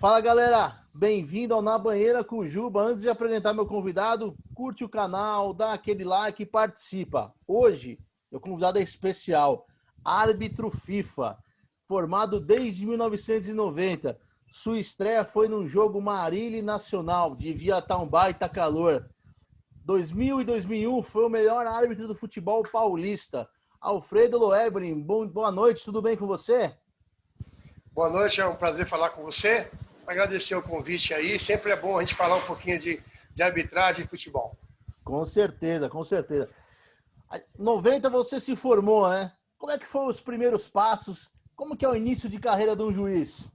Fala, galera! Bem-vindo ao Na Banheira com o Juba. Antes de apresentar meu convidado, curte o canal, dá aquele like e participa. Hoje, meu convidado é especial, árbitro FIFA, formado desde 1990. Sua estreia foi num jogo Marília Nacional, devia estar um baita calor. 2000 e 2001 foi o melhor árbitro do futebol paulista. Alfredo Loebrin, boa noite, tudo bem com você? Boa noite, é um prazer falar com você. Agradecer o convite aí. Sempre é bom a gente falar um pouquinho de arbitragem e futebol. Com certeza, com certeza. Em 90 você se formou, né? Como é que foram os primeiros passos? Como que é o início de carreira de um juiz?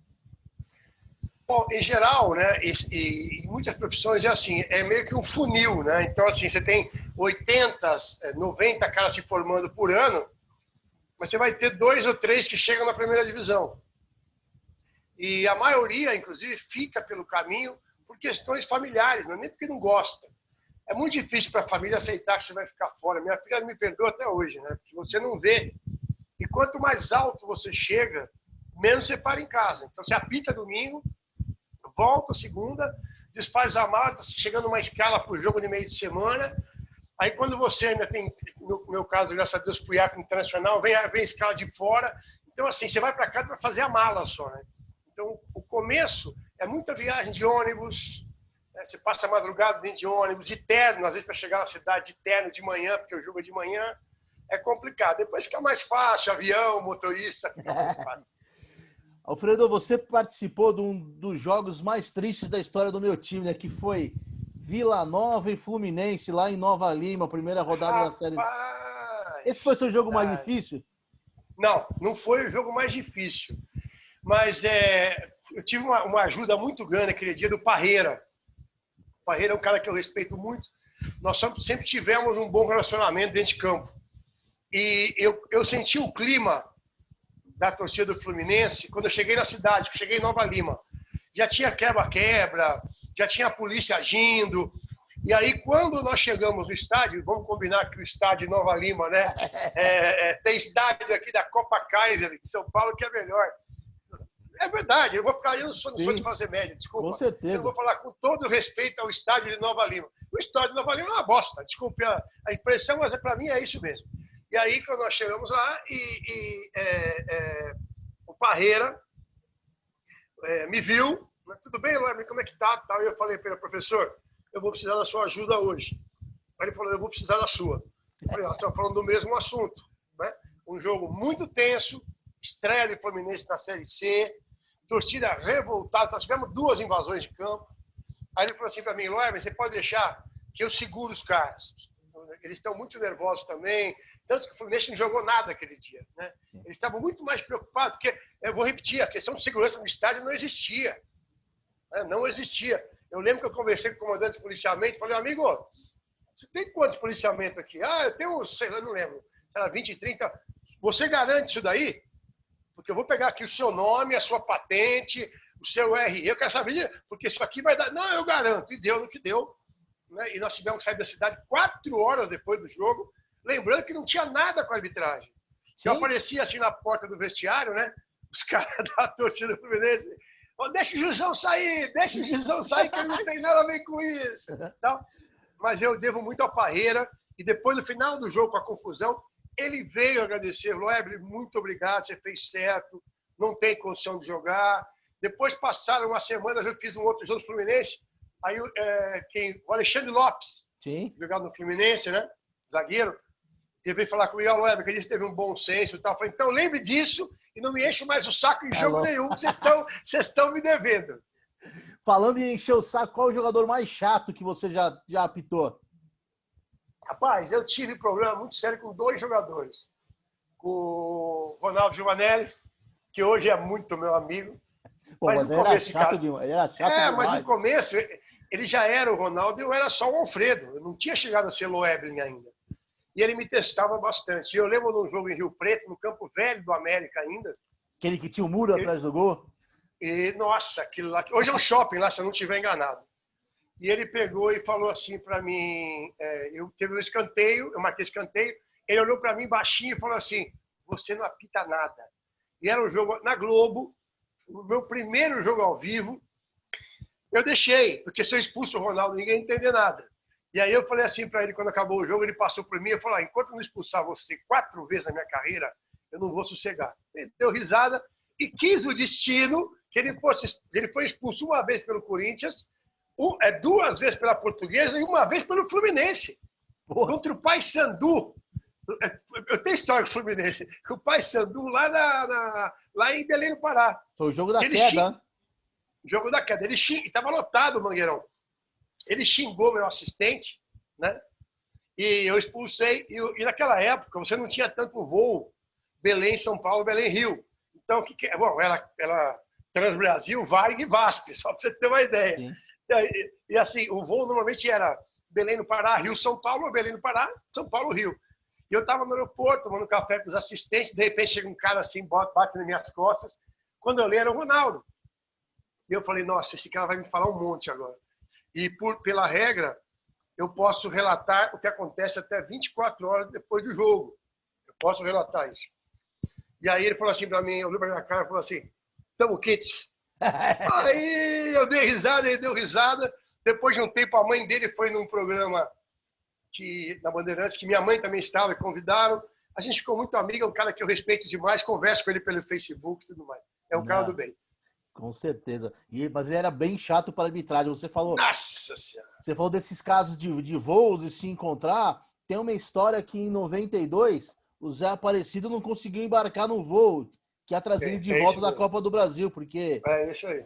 Bom, em geral, né, e em muitas profissões é assim, é meio que um funil, né? Então, assim, você tem 80, 90 caras se formando por ano, mas você vai ter 2 ou 3 que chegam na primeira divisão. E a maioria, inclusive, fica pelo caminho por questões familiares, não é nem porque não gosta. É muito difícil para a família aceitar que você vai ficar fora. Minha filha me perdoa até hoje, né? Porque você não vê. E quanto mais alto você chega, menos você para em casa. Então, você apita domingo, volta segunda, desfaz a mala, está chegando uma escala para o jogo de meio de semana. Aí, quando você ainda tem, no meu caso, graças a Deus, fui árbitro internacional, vem a escala de fora. Então, assim, você vai para casa para fazer a mala só, né? Então, o começo é muita viagem de ônibus, né? Você passa a madrugada dentro de ônibus, de terno, às vezes para chegar na cidade de terno de manhã, porque o jogo é de manhã, é complicado. Depois fica mais fácil, avião, motorista, fica mais fácil. Alfredo, você participou de um dos jogos mais tristes da história do meu time, né? Que foi Vila Nova e Fluminense, lá em Nova Lima, primeira rodada da Série C. Esse foi seu jogo mais difícil? Não, não foi o jogo mais difícil. Mas eu tive uma ajuda muito grande aquele dia do Parreira. O Parreira é um cara que eu respeito muito. Nós sempre tivemos um bom relacionamento dentro de campo. E eu senti o clima da torcida do Fluminense quando eu cheguei na cidade, que eu cheguei em Nova Lima. Já tinha quebra-quebra, já tinha a polícia agindo. E aí, quando nós chegamos no estádio, vamos combinar que o estádio de Nova Lima, né? Tem estádio aqui da Copa Kaiser, de São Paulo, que é melhor. É verdade, eu vou ficar aí, eu não sou de fazer média, desculpa. Com certeza. Eu vou falar com todo respeito ao estádio de Nova Lima. O estádio de Nova Lima é uma bosta, desculpe a impressão, mas para mim é isso mesmo. E aí, quando nós chegamos lá, o Parreira me viu, tudo bem, Luan, como é que tá? E eu falei para ele, professor, eu vou precisar da sua ajuda hoje. Aí ele falou, eu vou precisar da sua. Eu falei, nós estamos falando do mesmo assunto. Né? Um jogo muito tenso, estreia de Fluminense na Série C, torcida revoltada, nós tivemos 2 invasões de campo. Aí ele falou assim para mim, Luan, você pode deixar que eu seguro os caras. Eles estão muito nervosos também, tanto que o Fluminense não jogou nada aquele dia. Né? Eles estavam muito mais preocupados, porque, eu vou repetir, a questão de segurança no estádio não existia. Né? Não existia. Eu lembro que eu conversei com o comandante de policiamento, falei, amigo, você tem quantos policiamentos aqui? Ah, eu tenho, sei lá, não lembro, sei lá, 20, 30. Você garante isso daí? Porque eu vou pegar aqui o seu nome, a sua patente, o seu RE, eu quero saber, porque isso aqui vai dar... Não, eu garanto, e deu no que deu. Né? E nós tivemos que sair da cidade 4 horas depois do jogo, lembrando que não tinha nada com a arbitragem. Eu aparecia assim na porta do vestiário, né? Os caras da torcida do Fluminense, oh, deixa o juizão sair, que ele não tem nada a ver com isso. Então, mas eu devo muito ao Parreira, e depois, no final do jogo, com a confusão, ele veio agradecer, Loebre, muito obrigado, você fez certo, não tem condição de jogar. Depois passaram umas semanas, eu fiz um outro jogo do Fluminense, aí o Alexandre Lopes, jogava no Fluminense, né? Zagueiro, ele veio falar comigo, Loebre, que ele teve um bom senso e tal. Eu falei, então lembre disso e não me enche mais o saco em jogo nenhum, que vocês estão me devendo. Falando em encher o saco, qual é o jogador mais chato que você já apitou? Rapaz, eu tive problema muito sério com 2 jogadores. Com o Ronaldo Giovanelli, que hoje é muito meu amigo. Pô, mas no começo, mas no começo, ele já era o Ronaldo e eu era só o Alfredo. Eu não tinha chegado a ser Loebling ainda. E ele me testava bastante. E eu lembro de um jogo em Rio Preto, no Campo Velho do América ainda. Aquele que tinha um muro atrás do gol? E, nossa, aquilo lá... Hoje é um shopping lá, se eu não estiver enganado. E ele pegou e falou assim para mim, eu teve um escanteio, eu marquei escanteio, ele olhou para mim baixinho e falou assim, você não apita nada. E era um jogo na Globo, o meu primeiro jogo ao vivo, Eu deixei, porque se eu expulso o Ronaldo, ninguém ia entender nada. E aí eu falei assim para ele, quando acabou o jogo, ele passou por mim e falou, enquanto eu não expulsar você 4 vezes na minha carreira, eu não vou sossegar. Ele deu risada e quis o destino que ele foi expulso uma vez pelo Corinthians, 2 vezes pela Portuguesa e uma vez pelo Fluminense. Porra. Contra o Paysandu. Eu tenho história com o Fluminense. O Paysandu lá em Belém do Pará. Foi o jogo da queda. Jogo da queda. Ele estava lotado o Mangueirão. Ele xingou meu assistente, né? E eu expulsei. E naquela época você não tinha tanto voo Belém, São Paulo, Belém, Rio. Então, bom, ela Transbrasil, Varig e VASP, só para você ter uma ideia. E assim, o voo normalmente era Belém no Pará, Rio, São Paulo, ou Belém no Pará, São Paulo, Rio. E eu estava no aeroporto, tomando café com os assistentes, de repente chega um cara assim, bate nas minhas costas. Quando eu olhei, era o Ronaldo. E eu falei, nossa, esse cara vai me falar um monte agora. E pela regra, eu posso relatar o que acontece até 24 horas depois do jogo. Eu posso relatar isso. E aí ele falou assim para mim, olhou para minha cara e falou assim, tamo kits. Aí eu dei risada, ele deu risada. Depois de um tempo, a mãe dele foi num programa na Bandeirantes, que minha mãe também estava, e convidaram. A gente ficou muito amigo, é um cara que eu respeito demais, converso com ele pelo Facebook e tudo mais. É um cara do bem. Com certeza. Mas ele era bem chato para a arbitragem. Você falou. Nossa Senhora! Você falou desses casos de voos e se encontrar. Tem uma história que em 92 o Zé Aparecido não conseguiu embarcar no voo que ia trazer ele de volta da Copa do Brasil, porque é isso aí.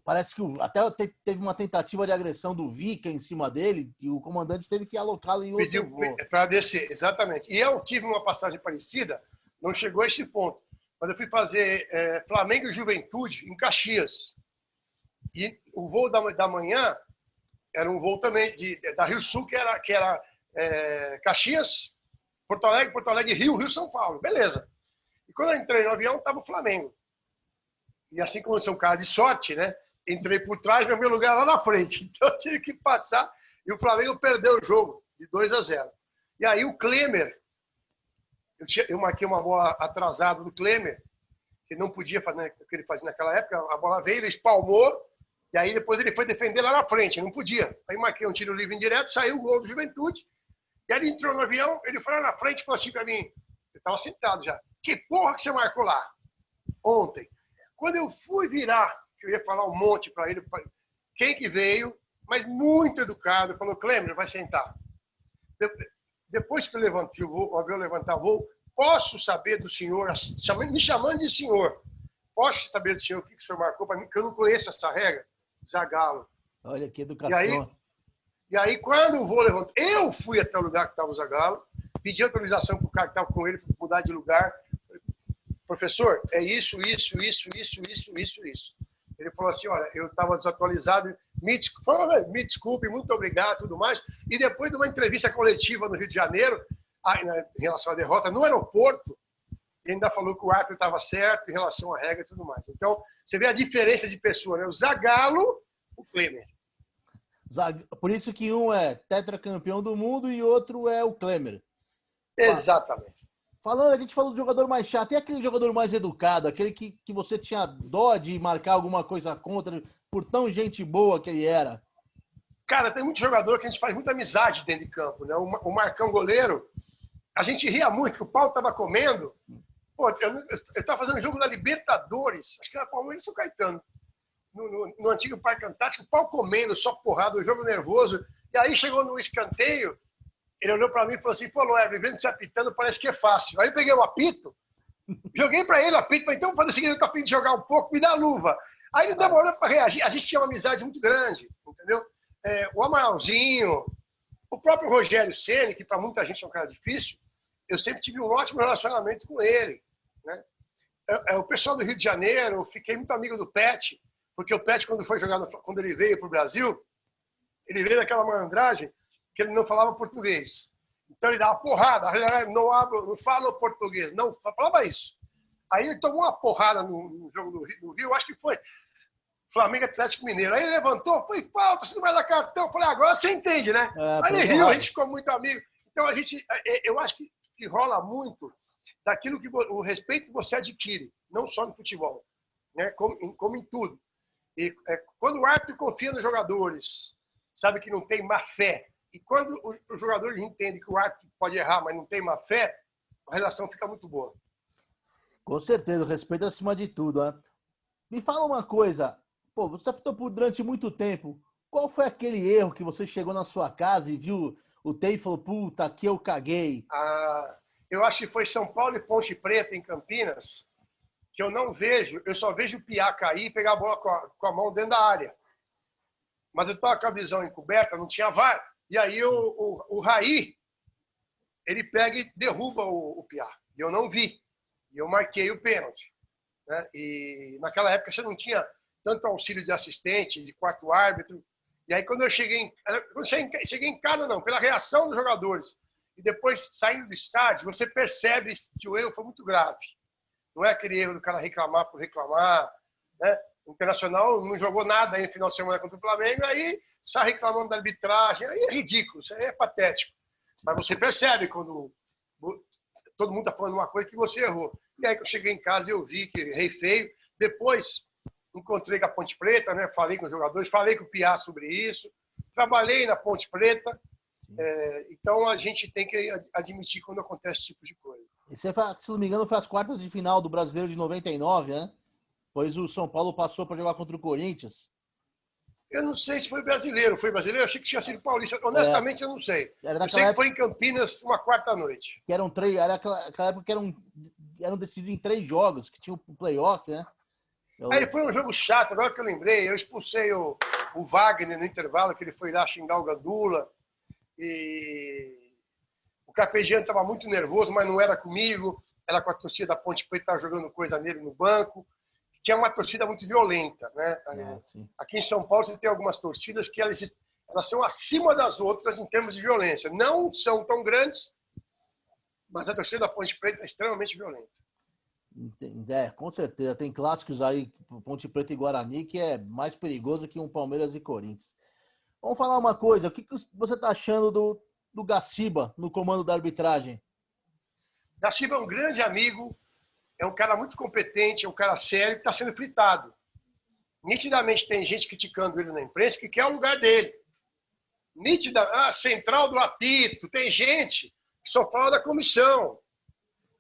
Parece que até teve uma tentativa de agressão do Vica em cima dele e o comandante teve que alocá-lo em outro voo. Para descer, exatamente. E eu tive uma passagem parecida, não chegou a esse ponto, mas eu fui fazer Flamengo e Juventude em Caxias. E o voo da manhã era um voo também da Rio Sul, que era Caxias, Porto Alegre, Rio, São Paulo. Beleza. E quando eu entrei no avião, estava o Flamengo. E assim como eu sou um cara de sorte, né? Entrei por trás, meu lugar lá na frente. Então eu tive que passar. E o Flamengo perdeu o jogo de 2-0. E aí o Klemer, eu marquei uma bola atrasada do Klemer, que não podia fazer o que ele fazia naquela época. A bola veio, ele espalmou, e aí depois ele foi defender lá na frente, não podia. Aí marquei um tiro livre indireto, saiu o gol do Juventude. E aí ele entrou no avião, ele foi lá na frente e falou assim para mim, eu estava sentado já, que porra que você marcou lá ontem? Quando eu fui virar, eu ia falar um monte para ele, quem que veio, mas muito educado, falou, Klemer, vai sentar. Depois que eu levantei o avião levantar o voo, posso saber do senhor, me chamando de senhor, posso saber do senhor o que o senhor marcou para mim, que eu não conheço essa regra? Zagallo. Olha que educação. E aí, quando o voo levantou, eu fui até o lugar que estava o Zagallo, pedi autorização para o cara que estava com ele para mudar de lugar. Professor, é isso. Ele falou assim, olha, eu estava desatualizado, me desculpe, muito obrigado, tudo mais. E depois de uma entrevista coletiva no Rio de Janeiro, em relação à derrota, no aeroporto, ele ainda falou que o árbitro estava certo em relação à regra e tudo mais. Então, você vê a diferença de pessoa, né? O Zagallo, o Klemer. Por isso que um é tetracampeão do mundo e outro é o Klemer. Exatamente. A gente falou do jogador mais chato. E aquele jogador mais educado? Aquele que você tinha dó de marcar alguma coisa contra por tão gente boa que ele era? Cara, tem muito jogador que a gente faz muita amizade dentro de campo, né? O Marcão goleiro, a gente ria muito, que o pau tava comendo. Pô, eu tava fazendo um jogo da Libertadores, acho que era Palmeiras e São Caetano, no antigo Parque Antártico, o pau comendo, só porrada, o jogo nervoso. E aí chegou no escanteio, ele olhou para mim e falou assim, pô, Loebre, vendo você apitando, parece que é fácil. Aí eu peguei o apito, joguei para ele o apito, falei, então vamos fazer o seguinte, eu tô a fim de jogar um pouco, me dá a luva. Aí ele demorou para reagir, a gente tinha uma amizade muito grande, entendeu? O Amaralzinho, o próprio Rogério Ceni, que para muita gente é um cara difícil, eu sempre tive um ótimo relacionamento com ele, né? O pessoal do Rio de Janeiro, eu fiquei muito amigo do Pet, porque o Pet, quando ele veio para o Brasil, ele veio daquela malandragem que ele não falava português. Então ele dava porrada, não falo português, não falava isso. Aí ele tomou uma porrada no jogo do Rio, acho que foi Flamengo Atlético Mineiro. Aí ele levantou, foi falta, você não vai dar cartão. Eu falei, agora você entende, né? Aí ele riu, a gente ficou muito amigo. Então eu acho que rola muito daquilo que o respeito que você adquire, não só no futebol, né? Como em tudo. Quando o árbitro confia nos jogadores, sabe que não tem má fé, e quando os jogadores entendem que o árbitro pode errar, mas não tem má fé, a relação fica muito boa. Com certeza, o respeito acima de tudo, né? Me fala uma coisa, pô, você apitou durante muito tempo. Qual foi aquele erro que você chegou na sua casa e viu o tape e falou, puta, aqui eu caguei? Eu acho que foi São Paulo e Ponte Preta, em Campinas, que eu não vejo, eu só vejo o Piá cair e pegar a bola com a mão dentro da área. Mas eu estava com a visão encoberta, não tinha VAR. E aí o Raí, ele pega e derruba o Piá. E eu não vi. E eu marquei o pênalti. Né? E naquela época você não tinha tanto auxílio de assistente, de quarto árbitro. E aí quando eu cheguei em casa, não, pela reação dos jogadores. E depois, saindo do estádio, você percebe que o erro foi muito grave. Não é aquele erro do cara reclamar por reclamar. Né? O Internacional não jogou nada aí no final de semana contra o Flamengo, aí sai reclamando da arbitragem. Aí é ridículo, isso aí é patético. Mas você percebe quando todo mundo está falando uma coisa que você errou. E aí que eu cheguei em casa eu vi que errei feio. Depois encontrei com a Ponte Preta, né? Falei com os jogadores, falei com o Piá sobre isso. Trabalhei na Ponte Preta. Então a gente tem que admitir quando acontece esse tipo de coisa. E você, se não me engano, foi as quartas de final do Brasileiro de 99, né? Pois o São Paulo passou para jogar contra o Corinthians. Eu não sei se foi brasileiro. Foi brasileiro? Eu achei que tinha sido paulista. Honestamente, eu não sei. Eu sei que foi em Campinas uma quarta-noite. Que eram 3, era aquela época que eram decididos em 3 jogos, que tinha o playoff, né? Aí foi um jogo chato, agora que eu lembrei. Eu expulsei o Wagner no intervalo, que ele foi lá xingar o Gandula. E o Carpegiani estava muito nervoso, mas não era comigo. Era com a torcida da Ponte Preta, estava jogando coisa nele no banco. Que é uma torcida muito violenta, né? Aqui em São Paulo você tem algumas torcidas que elas são acima das outras em termos de violência. Não são tão grandes, mas a torcida da Ponte Preta é extremamente violenta. Com certeza. Tem clássicos aí, Ponte Preta e Guarani, que é mais perigoso que um Palmeiras e Corinthians. Vamos falar uma coisa, o que você está achando do Gaciba no comando da arbitragem? Gaciba é um grande amigo, é um cara muito competente, é um cara sério que está sendo fritado. Nitidamente tem gente criticando ele na imprensa que quer o lugar dele. Central do apito. Tem gente que só fala da comissão.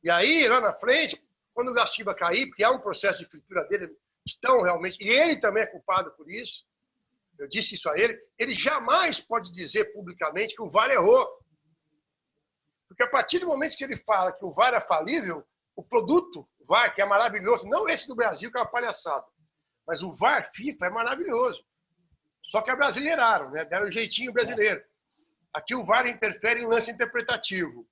E aí, lá na frente, quando o Gaciba cair, porque há um processo de fritura dele, estão realmente... E ele também é culpado por isso. Eu disse isso a ele. Ele jamais pode dizer publicamente que o VAR errou. Porque a partir do momento que ele fala que o VAR é falível, o produto VAR, que é maravilhoso, não esse do Brasil, que é uma palhaçada, mas o VAR FIFA é maravilhoso. Só que brasileiraram, né? Deram um jeitinho brasileiro. Aqui o VAR interfere em lance interpretativo.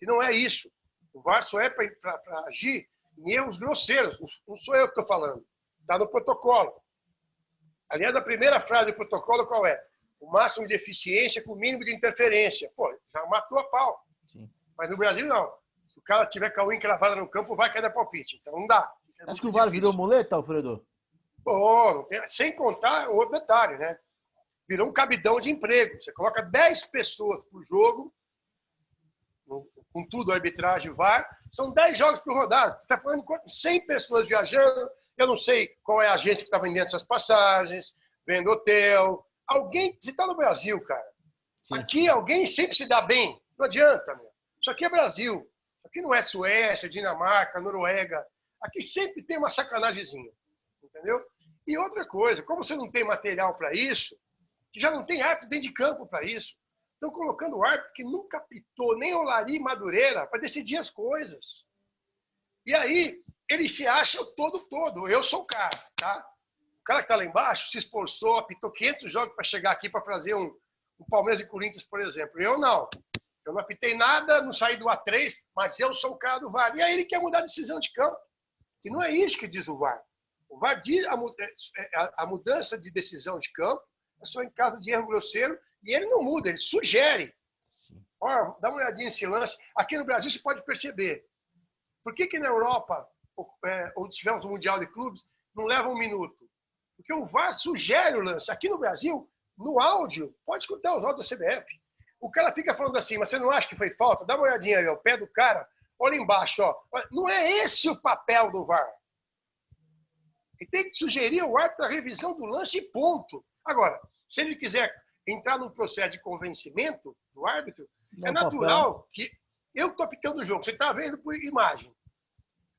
E não é isso. O VAR só é para agir em erros grosseiros. Não sou eu que estou falando. Está no protocolo. Aliás, a primeira frase do protocolo qual é? O máximo de eficiência com o mínimo de interferência. Pô, já matou a pau. Sim. Mas no Brasil, não. Se o cara tiver com a unha encravada no campo, vai cair da palpite. Então não dá. Acho que o VAR virou muleta, Alfredo? Pô, sem contar outro detalhe, né? Virou um cabidão de emprego. Você coloca 10 pessoas por jogo, com tudo, arbitragem, VAR, são 10 jogos por rodada. Você está falando com 100 pessoas viajando, eu não sei qual é a agência que está vendendo essas passagens, vendo hotel. Alguém, você está no Brasil, cara. Sim. Aqui alguém sempre se dá bem. Não adianta, meu. Isso aqui é Brasil. Isso aqui não é Suécia, Dinamarca, Noruega. Aqui sempre tem uma sacanagemzinha. Entendeu? E outra coisa, como você não tem material para isso, que já não tem árbitro dentro de campo para isso, estão colocando o árbitro que nunca pitou nem Olari Madureira para decidir as coisas. E aí, ele se acha o todo. Eu sou o cara, tá? O cara que está lá embaixo se esforçou, apitou 500 jogos para chegar aqui para fazer um Palmeiras e Corinthians, por exemplo. Eu não. Eu não apitei nada, não saí do A3, mas eu sou o cara do VAR. E aí ele quer mudar a decisão de campo. E não é isso que diz o VAR. O VAR diz a mudança de decisão de campo é só em caso de erro grosseiro e ele não muda, ele sugere. Ó, dá uma olhadinha nesse lance. Aqui no Brasil você pode perceber. Por que na Europa, onde tivemos o Mundial de Clubes, não leva um minuto? Porque o VAR sugere o lance. Aqui no Brasil, no áudio, pode escutar os áudios da CBF. O cara fica falando assim, mas você não acha que foi falta? Dá uma olhadinha aí, ó, o pé do cara. Olha embaixo, ó. Não é esse o papel do VAR. Ele tem que sugerir ao árbitro a revisão do lance e ponto. Agora, se ele quiser entrar num processo de convencimento do árbitro, é natural que eu estou apitando o jogo, você está vendo por imagem.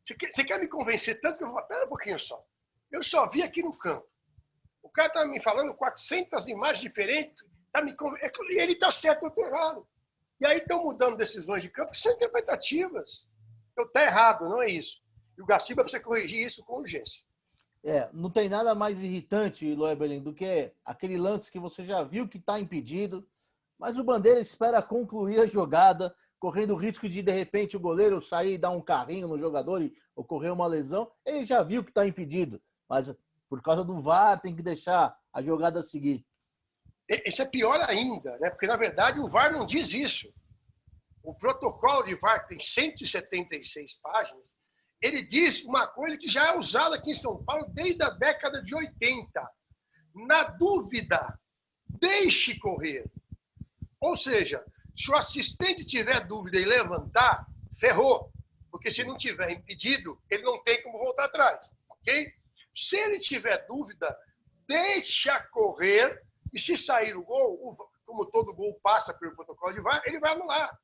Você quer me convencer tanto que eu vou falar, pera um pouquinho só. Eu só vi aqui no campo. O cara está me falando 400 imagens diferentes, ele está certo, eu estou errado. E aí estão mudando decisões de campo que são interpretativas. Então está errado, não é isso. E o Gaciba precisa corrigir isso com urgência. Não tem nada mais irritante, Loeberlin, do que aquele lance que você já viu que está impedido, mas o Bandeira espera concluir a jogada, correndo o risco de repente, o goleiro sair e dar um carrinho no jogador e ocorrer uma lesão. Ele já viu que está impedido, mas por causa do VAR tem que deixar a jogada seguir. Isso é pior ainda, né? Porque, na verdade, o VAR não diz isso. O protocolo de VAR, que tem 176 páginas, ele diz uma coisa que já é usada aqui em São Paulo desde a década de 80. Na dúvida, deixe correr. Ou seja, se o assistente tiver dúvida e levantar, ferrou. Porque se não tiver impedido, ele não tem como voltar atrás. Ok? Se ele tiver dúvida, deixa correr. E se sair o gol, como todo gol passa pelo protocolo de VAR, ele vai anular.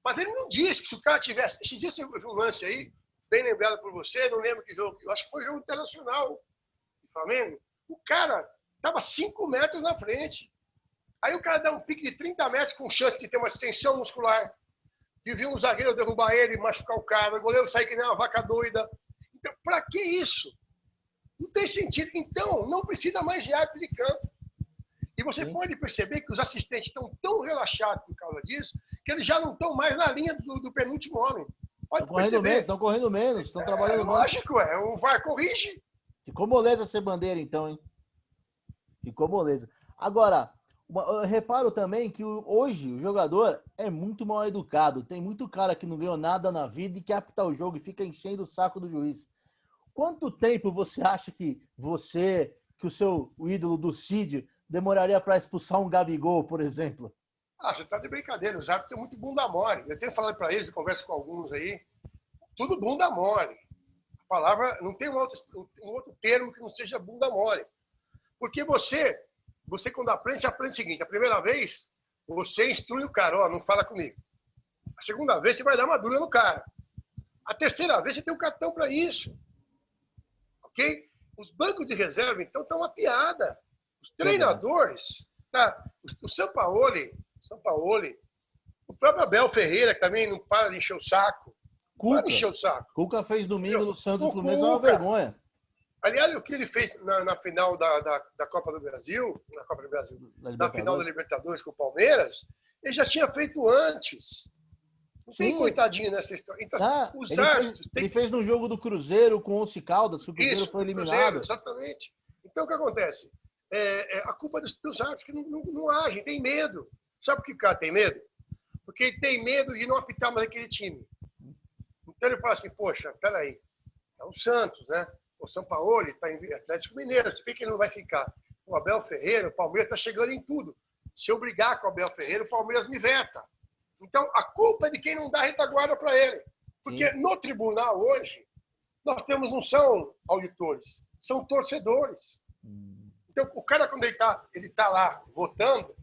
Mas ele não diz que se o cara tivesse... Esses dias eu vi um lance aí, bem lembrado por você, não lembro que jogo, eu acho que foi jogo internacional do Flamengo. O cara estava 5 metros na frente. Aí o cara dá um pique de 30 metros com chance de ter uma extensão muscular. E viu um zagueiro derrubar ele, machucar o cara, o goleiro sair que nem uma vaca doida. Então, para que isso? Não tem sentido. Então, não precisa mais de árbitro de campo. E você pode perceber que os assistentes estão tão relaxados por causa disso, que eles já não estão mais na linha do penúltimo homem. Pode perceber. Estão correndo menos, estão trabalhando mais. Lógico, o VAR corrige. Ficou moleza ser Bandeira, então, hein? Ficou moleza. Agora, eu reparo também que hoje o jogador é muito mal educado. Tem muito cara que não ganhou nada na vida e quer apitar o jogo e fica enchendo o saco do juiz. Quanto tempo você acha que o ídolo do Cid demoraria para expulsar um Gabigol, por exemplo? Você está de brincadeira. Os árbitros têm muito bunda mole. Eu tenho falado para eles, eu converso com alguns aí, tudo bunda mole. A palavra, não tem um outro termo que não seja bunda mole. Porque você quando aprende, você aprende o seguinte: a primeira vez, você instrui o cara, não fala comigo. A segunda vez, você vai dar uma dura no cara. A terceira vez, você tem um cartão para isso. Ok? Os bancos de reserva, então, estão uma piada. Os treinadores, o Sampaoli, o próprio Abel Ferreira, que também não para de encher o saco. Cuca fez domingo no Santos Fluminense, é uma vergonha. Aliás, o que ele fez na final da Copa do Brasil, na final da Libertadores com o Palmeiras, ele já tinha feito antes. Não tem coitadinho nessa história. Então, os árbitros... Ele fez no jogo do Cruzeiro com o Once Caldas, que o Cruzeiro foi eliminado. Cruzeiro, exatamente. Então, o que acontece? A culpa dos árbitros que não agem, tem medo. Sabe por que o cara tem medo? Porque ele tem medo de não apitar mais aquele time. Então, ele fala assim, poxa, peraí, é o Santos, né? O Sampaoli está em Atlético Mineiro, se bem que ele não vai ficar. O Abel Ferreira, o Palmeiras está chegando em tudo. Se eu brigar com o Abel Ferreira, o Palmeiras me veta. Então, a culpa é de quem não dá retaguarda para ele. Porque no tribunal hoje, nós temos, não são auditores, são torcedores. Então, o cara, quando ele tá lá votando,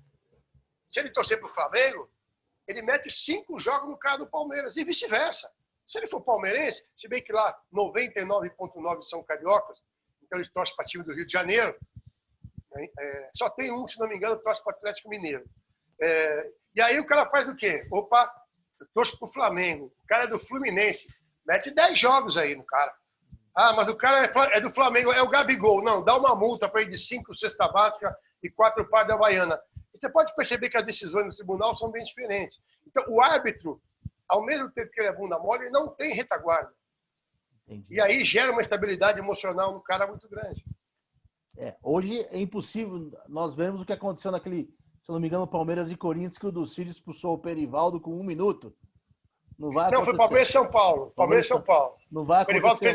se ele torcer para o Flamengo, ele mete 5 jogos no cara do Palmeiras e vice-versa. Se ele for palmeirense, se bem que lá 99,9% são cariocas, então eles torcem para o time do Rio de Janeiro, só tem um, se não me engano, que torce para o Atlético Mineiro. E aí o cara faz o quê? Opa, eu torço para o Flamengo. O cara é do Fluminense. Mete 10 jogos aí no cara. Mas o cara é do Flamengo, é o Gabigol. Não, dá uma multa para ele de 5 cesta básica e 4 pares da Havaiana. E você pode perceber que as decisões do tribunal são bem diferentes. Então, o árbitro, ao mesmo tempo que ele é bunda mole, ele não tem retaguarda. Entendi. E aí gera uma estabilidade emocional no cara muito grande. Hoje é impossível. Nós vemos o que aconteceu naquele, se eu não me engano, Palmeiras e Corinthians, que o Ducílio expulsou o Perivaldo com 1 minuto. Não vai acontecer. Não, foi Palmeiras e São Paulo. Palmeiras e São Paulo. Não vai acontecer.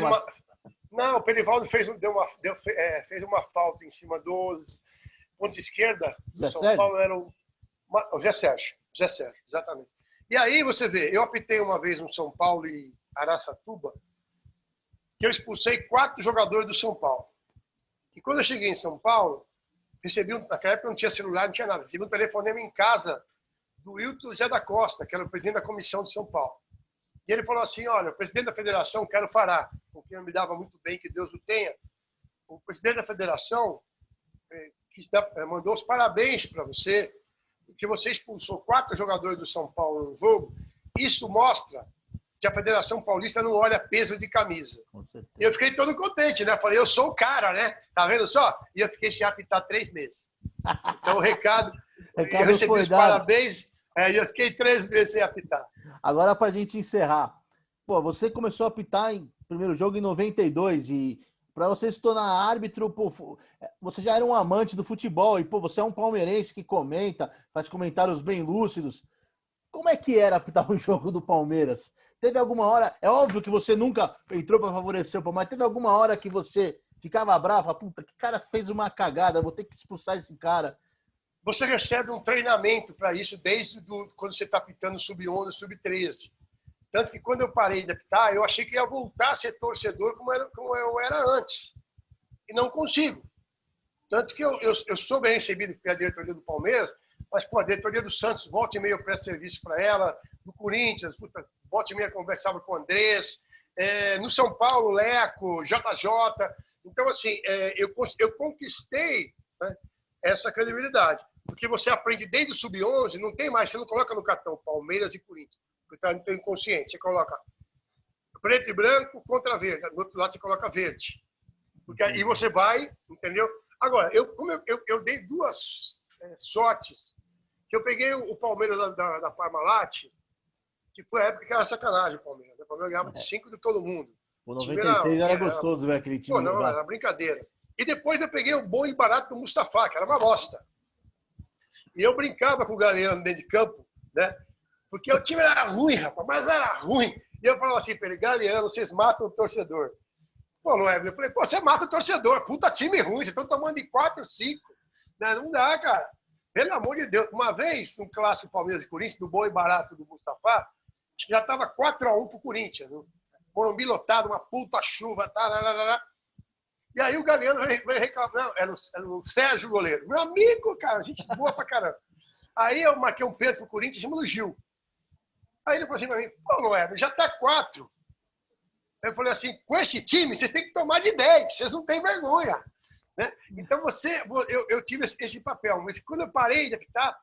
Não, o Perivaldo fez uma falta em cima dos ponta esquerda do São Paulo. Era o Zé Sérgio, exatamente. E aí você vê, eu apitei uma vez no São Paulo e Araçatuba, que eu expulsei 4 jogadores do São Paulo. E quando eu cheguei em São Paulo, naquela época não tinha celular, não tinha nada, recebi um telefonema em casa do Wilton Zé da Costa, que era o presidente da comissão de São Paulo. E ele falou assim, olha, o presidente da federação, Quero Fará, com quem eu me dava muito bem, que Deus o tenha, o presidente da federação mandou os parabéns para você, porque você expulsou 4 jogadores do São Paulo no jogo. Isso mostra que a Federação Paulista não olha peso de camisa. E eu fiquei todo contente, né? Falei, eu sou o cara, né? Tá vendo só? E eu fiquei sem apitar 3 meses. Então, o recado eu recebi os parabéns, e eu fiquei 3 meses sem apitar. Agora, para a gente encerrar, pô, você começou a apitar em primeiro jogo em 92 e para você se tornar árbitro, pô, você já era um amante do futebol e pô, você é um palmeirense que comenta, faz comentários bem lúcidos. Como é que era apitar um jogo do Palmeiras? Teve alguma hora, é óbvio que você nunca entrou para favorecer o Palmeiras, mas teve alguma hora que você ficava bravo, puta, que cara fez uma cagada, vou ter que expulsar esse cara. Você recebe um treinamento para isso desde quando você está apitando sub-11, sub-13. Tanto que quando eu parei de apitar, eu achei que ia voltar a ser torcedor como eu era antes. E não consigo. Tanto que eu sou bem recebido pela diretoria do Palmeiras, mas pô, a diretoria do Santos, volta e meia eu presto serviço para ela, do Corinthians, puta, volta e meia conversava com o Andrés, no São Paulo, Leco, JJ. Então, assim, eu conquistei, né, essa credibilidade. Porque você aprende desde o sub-11, não tem mais, você não coloca no cartão Palmeiras e Corinthians, porque está no teu inconsciente. Você coloca preto e branco contra verde, do outro lado você coloca verde. Porque aí você vai, entendeu? Agora, eu dei 2 sortes, que eu peguei o Palmeiras da Parmalat, que foi a época que era sacanagem o Palmeiras. O Palmeiras ganhava de 5 de todo mundo. O 96 era gostoso ver aquele time. Pô, não, era brincadeira. E depois eu peguei o bom e barato do Mustafa, que era uma bosta. E eu brincava com o Galeano dentro de campo, né? Porque o time era ruim, rapaz, mas era ruim. E eu falava assim para ele, Galeano, vocês matam o torcedor. Pô, não é? Eu falei, pô, você mata o torcedor. Puta time ruim, vocês estão tomando de 4, 5. Não dá, cara. Pelo amor de Deus. Uma vez, no clássico Palmeiras e Corinthians, do bom e barato do Mustafa, acho que já estava 4-1 pro Corinthians. Né? Morumbi lotado, uma puta chuva, tararara. E aí o Galeano veio reclamar. Não, era o Sérgio goleiro. Meu amigo, cara, gente boa pra caramba. Aí eu marquei um pênalti pro Corinthians em cima do Gil. Aí ele falou assim pra mim, pô, Noé, já tá 4. Eu falei assim, com esse time, vocês têm que tomar de 10, vocês não têm vergonha. Né? Então eu tive esse papel. Mas quando eu parei de apitar,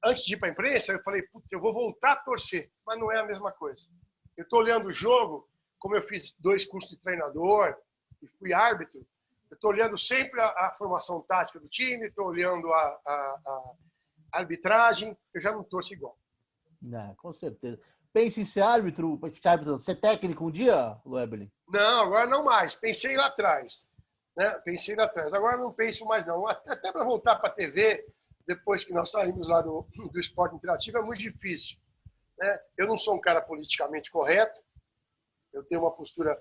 antes de ir para a imprensa, eu falei, putz, eu vou voltar a torcer. Mas não é a mesma coisa. Eu estou olhando o jogo, como eu fiz 2 cursos de treinador e fui árbitro, eu estou olhando sempre a formação tática do time, estou olhando a arbitragem, eu já não torço igual. Não, com certeza. Pensa em ser árbitro, ser técnico um dia, Luebelin? Não, agora não mais. Pensei lá atrás. Né? Pensei lá atrás. Agora não penso mais, não. Até para voltar para a TV, depois que nós saímos lá do esporte interativo, é muito difícil. Né? Eu não sou um cara politicamente correto. Eu tenho uma postura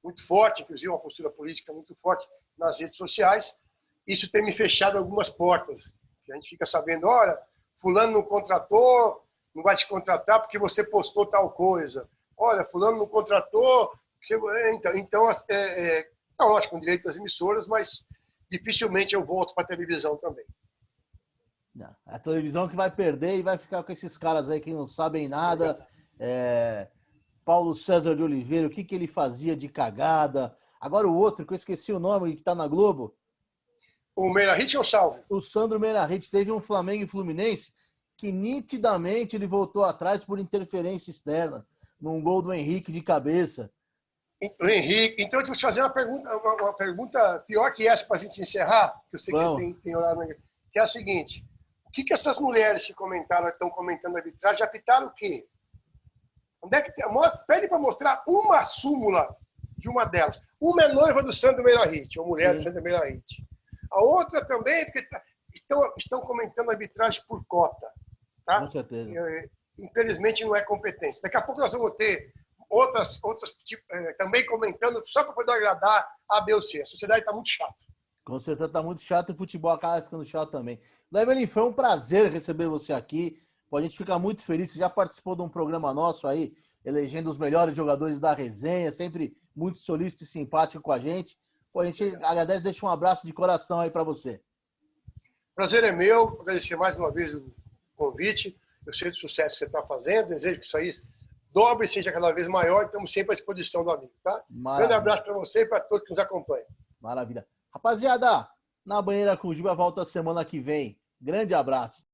muito forte, inclusive uma postura política muito forte nas redes sociais. Isso tem me fechado algumas portas. A gente fica sabendo, olha, fulano não contratou, não vai te contratar porque você postou tal coisa. Olha, fulano não contratou. Então, lógico, com direito às emissoras, mas dificilmente eu volto para a televisão também. Não, a televisão que vai perder e vai ficar com esses caras aí que não sabem nada. Paulo César de Oliveira, o que ele fazia de cagada. Agora o outro, que eu esqueci o nome, que está na Globo. O Meirahit ou Salve? O Sandro Meirahit. Teve um Flamengo e Fluminense que nitidamente ele voltou atrás por interferência externa, num gol do Henrique de cabeça. O Henrique, então eu vou te fazer uma pergunta pior que essa para a gente encerrar, que eu sei que você tem horário, que é a seguinte: o que essas mulheres que estão comentando a arbitragem, apitaram o quê? Onde é que pede para mostrar uma súmula de uma delas. Uma é noiva do Sandro Meirahit, ou mulher do Sandro Meirahit. A outra também, porque estão comentando a arbitragem por cota. Tá? Com certeza. Infelizmente não é competência. Daqui a pouco nós vamos ter outras também comentando só para poder agradar a B ou C. A sociedade está muito chata. Com certeza está muito chato e o futebol acaba ficando chato também. Luebelin, foi um prazer receber você aqui. A gente fica muito feliz. Você já participou de um programa nosso aí, elegendo os melhores jogadores da resenha, sempre muito solícito e simpático com a gente. Pô, a gente agradece, deixa um abraço de coração aí para você. Prazer é meu, agradecer mais uma vez o convite. Eu sei do sucesso que você está fazendo, desejo que isso aí dobre e seja cada vez maior. E estamos sempre à disposição do amigo, tá? Maravilha. Grande abraço para você e para todos que nos acompanham. Maravilha. Rapaziada, Na Banheira com o Juba volta semana que vem. Grande abraço.